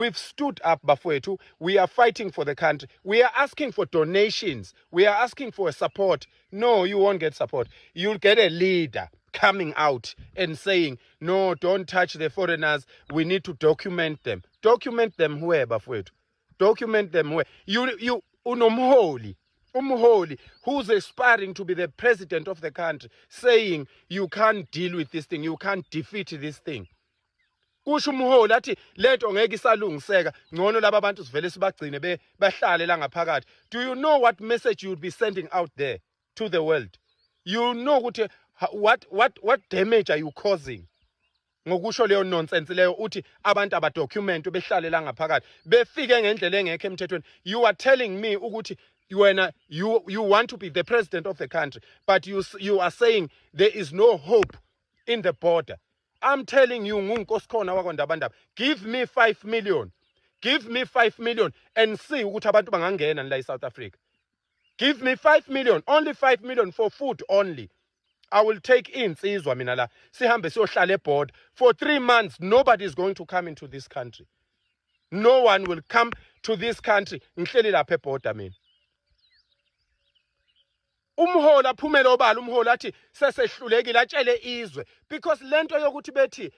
We've stood up, Bafwetu. We are fighting for the country. We are asking for donations. We are asking for support. No, you won't get support. You'll get a leader coming out and saying, no, don't touch the foreigners. We need to document them. Document them where, Bafwetu? Document them where? You unomholi. Umholi, who's aspiring to be the president of the country, saying, you can't deal with this thing. You can't defeat this thing. Kusho umholi athi lento ngeke isalungiseka ngcono laba bantu sivele sibagcine bahlale la ngaphakathi. Do you know what message you would be sending out there to the world? You know ukuthi what damage are you causing? Ngokusho leyo nonsense leyo uthi abantu abadocument behlale la ngaphakathi befike ngendlela engekho emthethweni. You are telling me ukuthi you want to be the president of the country, but you are saying there is no hope in the border. I'm telling you, give me 5 million. Give me 5 million and see ukuthi abantu bangangena la eSouth Africa. Give me 5 million, only 5 million for food only. I will take in Sizwa mina la. Sihambe siyohlala eborder. For 3 months, nobody is going to come into this country. No one will come to this country. Ngihleli lapha eborder mina. Umholi aphumele obala umholi athi sesehlulekile atshele izwe because lento yokuthi bethi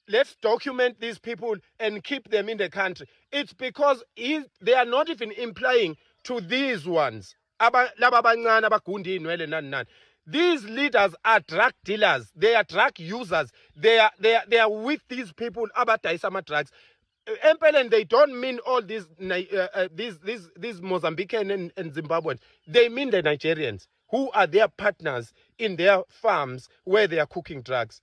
let's document these people and keep them in the country, it's because they are not even implying to these ones laba abancane abagundi inwele nani. These leaders are drug dealers, they are drug users, they are with these people abadayisa ama drugs. Empeleni, they don't mean all these Mozambican and Zimbabweans. They mean the Nigerians who are their partners in their farms where they are cooking drugs.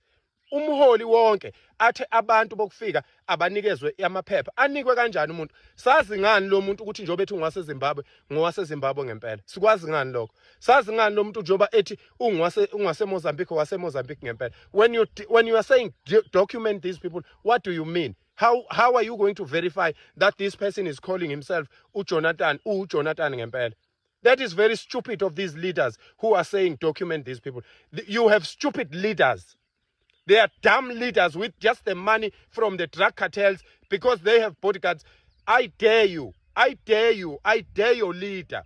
Umholi wonke athe abantu bokufika abanikezwe amaphepha anikwe kanjani umuntu. Sazi ngani lo muntu ukuthi njobe ethi ngowase Zimbabwe ngempela. Sikwazi ngani lokho. Sazi ngani lo muntu njoba ethi ungwase Mozambique ngempela. When you are saying document these people, what do you mean? How are you going to verify that this person is calling himself Jonathan ngempela? That is very stupid of these leaders who are saying document these people. You have stupid leaders. They are dumb leaders with just the money from the drug cartels because they have bodyguards. I dare you. I dare your leader.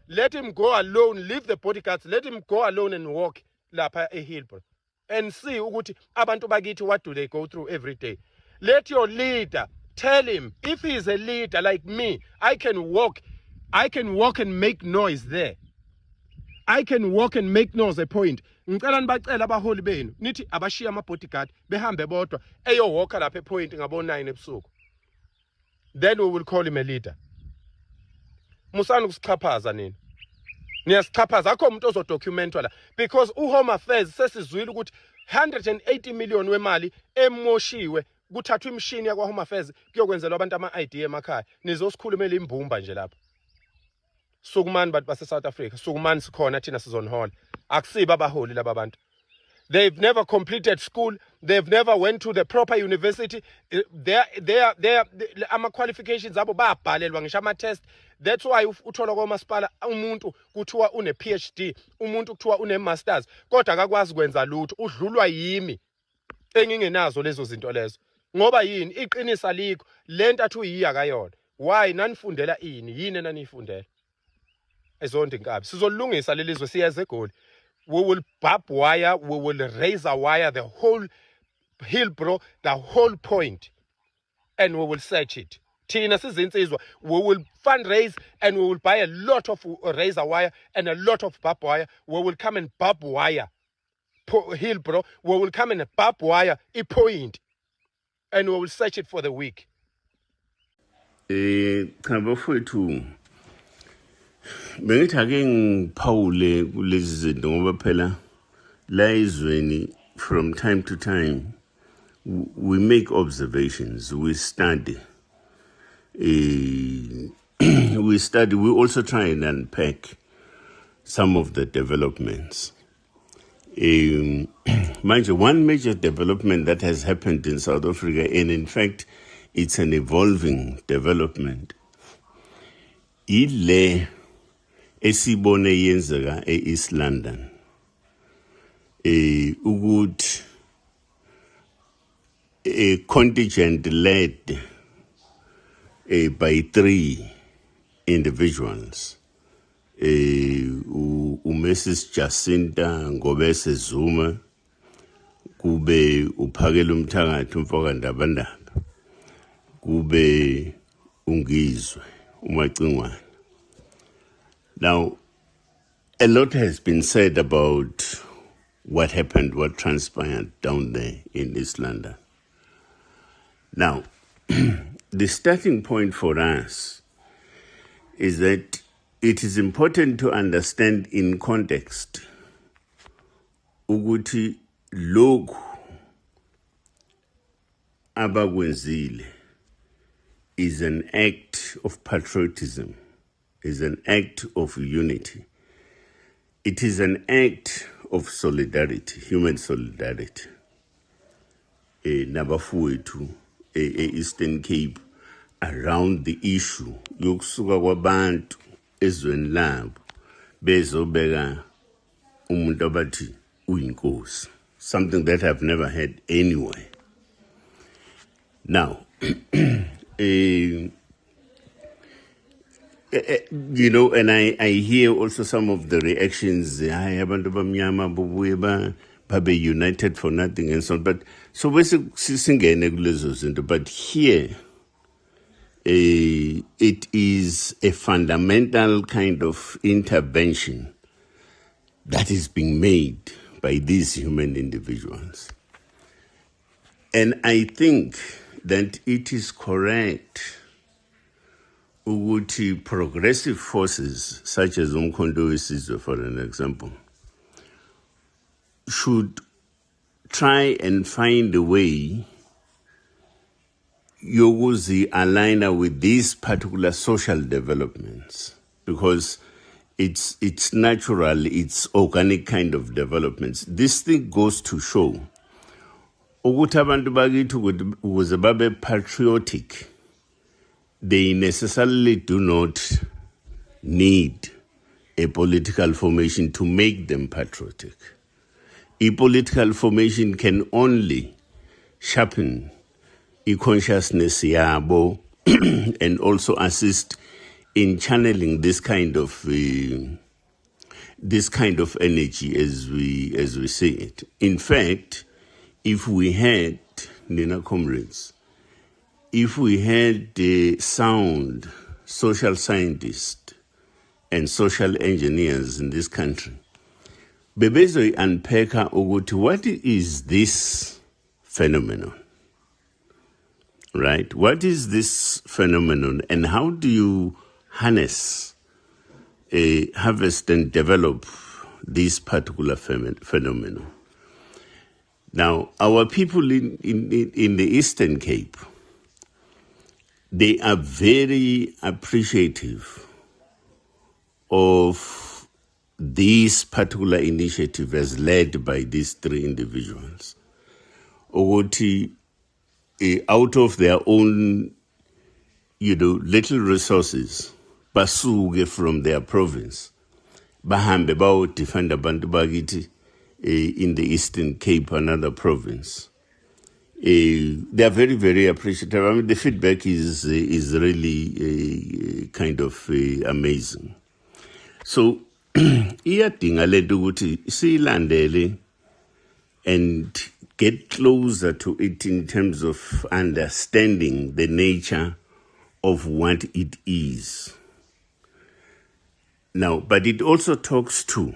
Let him go alone, leave the bodyguards, let him go alone and walk lapha eHillbrow and see ukuthi abantu bakithi what do they go through every day. Let your leader tell him, if he is a leader like me, I can walk and make noise there. I can walk and make noise a point. Ngicela nibacela abaholi benu nithi abashiya ama bodyguard behambe bodwa eyo walker lapha point ngabo 9 ebusuku. Then we will call him a leader. Musani ukusichaphaza nini. Niyasichaphaza akho umuntu ozodocumentwa la because uHome Affairs sesizwile ukuthi 180 million wemali emoshiwe kuthathwa imishini yakwa Home Affairs kuyokwenzelwa abantu ama-ID emakhaya. Nizosikhulumela imbumba nje lapha. Sukumani bantu base South Africa, sukumani sikhona thina sizonhola. Akusiba abaholi laba bantu. They've never completed school, they've never went to the proper university. Ama qualifications abo babhalelwa ngisho ama test. That's why uthola kwamasipala umuntu kuthiwa une PhD, umuntu kuthiwa une masters, kodwa akakwazi kwenza lutho, udlulwa yimi. Engingenazo lezo zinto lezo. Ngoba yini iqinisa likho lento athi uyiya kayona. Why nanifundela yini nanifundela? Ezonto inkabi sizolungisa lelizwe siyeze egoli. We will barb wire, we will razor wire the whole Hillbrow, the whole point, and we will search it. Thina sizinsizwa, we will fundraise and we will buy a lot of razor wire and a lot of barb wire. We will come and barb wire Hillbrow, we will come and barb wire a point, and we will search it for the week. Bafowethu bengithi ake ngiphawule kulezi zinto ngoba phela la ezweni from time to time we make observations, we study, we also try and unpack some of the developments. One major development that has happened in South Africa, and in fact it's an evolving development, ile esibone yenzeka eEast London, ukuthi a contingent led by 3 individuals. Mrs. Jacinta Ngobese Zuma, kube uPhakela Umthangathi Mfokandabandaba, kube Ungizwe uMacingwane. Now, a lot has been said about what happened, what transpired down there in East London. Now, the starting point for us is that it is important to understand in context ukuthi lokhu abakwenzile is an act of patriotism, is an act of unity. It is an act of solidarity, human solidarity. Nabafowethu Eastern Cape around the issue yokusuka kwabantu ezweni labo bezobeka umuntu abathi uyinkosi, something that I've never heard anywhere. Now, you know, and I hear also some of the reactions, abantu bamnyama bubuye babe united for nothing and so on. But so basically, but here, it is a fundamental kind of intervention that is being made by these human individuals. And I think that it is correct ukuthi progressive forces such as Umkhonto weSizwe, for an example, should try and find a way yokuzi align with these particular social developments, because it's natural, it's organic kind of developments. This thing goes to show ukuthi abantu bakithi ukuze babe patriotic, they necessarily do not need a political formation to make them patriotic. A political formation can only sharpen a consciousness yabo and also assist in channeling this kind of energy as we see it. In fact, if we had, Nina comrades, if we had sound social scientists and social engineers in this country, bebezo unpack ukuthi what is this phenomenon, right? What is this phenomenon, and how do you harness, harvest and develop this particular phenomenon? Now, our people in the Eastern Cape, they are very appreciative of this particular initiative as led by these 3 individuals. Ukuthi, out of their own, little resources, basuke from their province, bahambe bawo defend abantu bakithi in the Eastern Cape, another province. They are very, very appreciative. I mean, the feedback is really kind of amazing. So, iyadinga lento ukuthi siyilandele and get closer to it in terms of understanding the nature of what it is. Now, but it also talks to,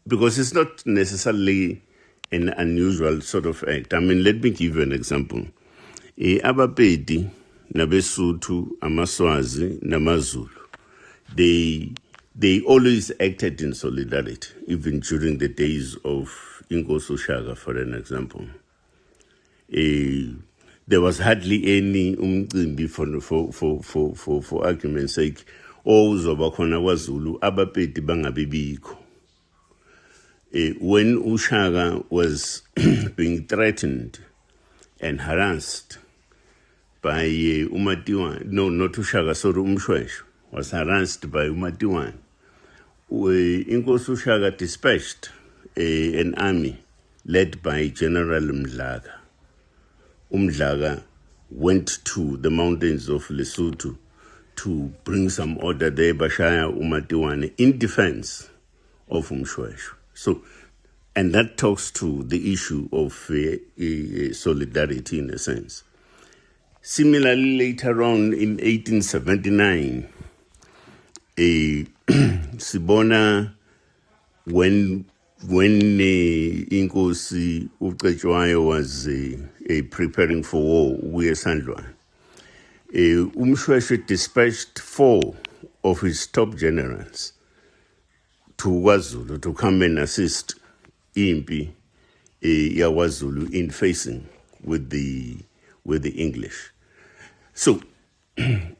because it's not necessarily an unusual sort of act. I mean, let me give you an example. Abapedi, Nabesuthu, Amaswazi, Namazulu, they always acted in solidarity, even during the days of Inkosi uShaka, for an example. There was hardly any umcimbi for argument's sake, ozoba khona kwaZulu abapedi bangabibikho. When uShaka was being threatened and harassed by uMatiwane, no, not uShaka, sorry, uMshweshwe was harassed by uMatiwane, Inkosi uShaka dispatched an army led by General Mdlaka. Umdlaka went to the mountains of Lesotho to bring some order there, Bashaya uMatiwane, in defense of Mshweshwe. So, and that talks to the issue of solidarity in a sense. Similarly, later on in 1879, Sibona, when Inkosi uCetshwayo was preparing for war, Uyesandlwana, Mshweshwe dispatched 4 of his top generals to KwaZulu to come and assist Impi KwaZulu in facing with the English. So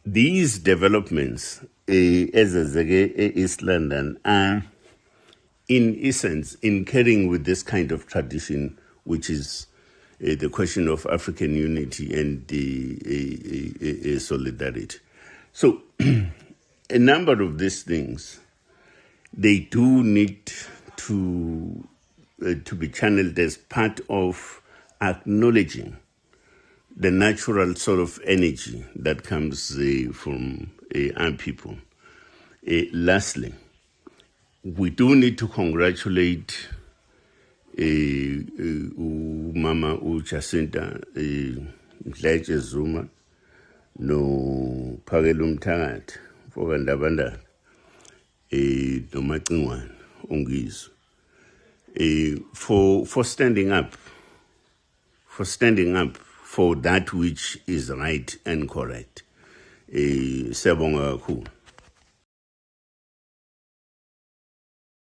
these developments, as East London, are in essence in carrying with this kind of tradition, which is the question of African unity and solidarity. So a number of these things, they do need to be channeled as part of acknowledging the natural sort of energy that comes from our people. Lastly, we do need to congratulate Mama Jacinta Mdletshe Zuma no Phakela Umthakathi Fokandabandaba no Macingwane Ongizwe for standing up for that which is right and correct. Siyabonga kakhulu.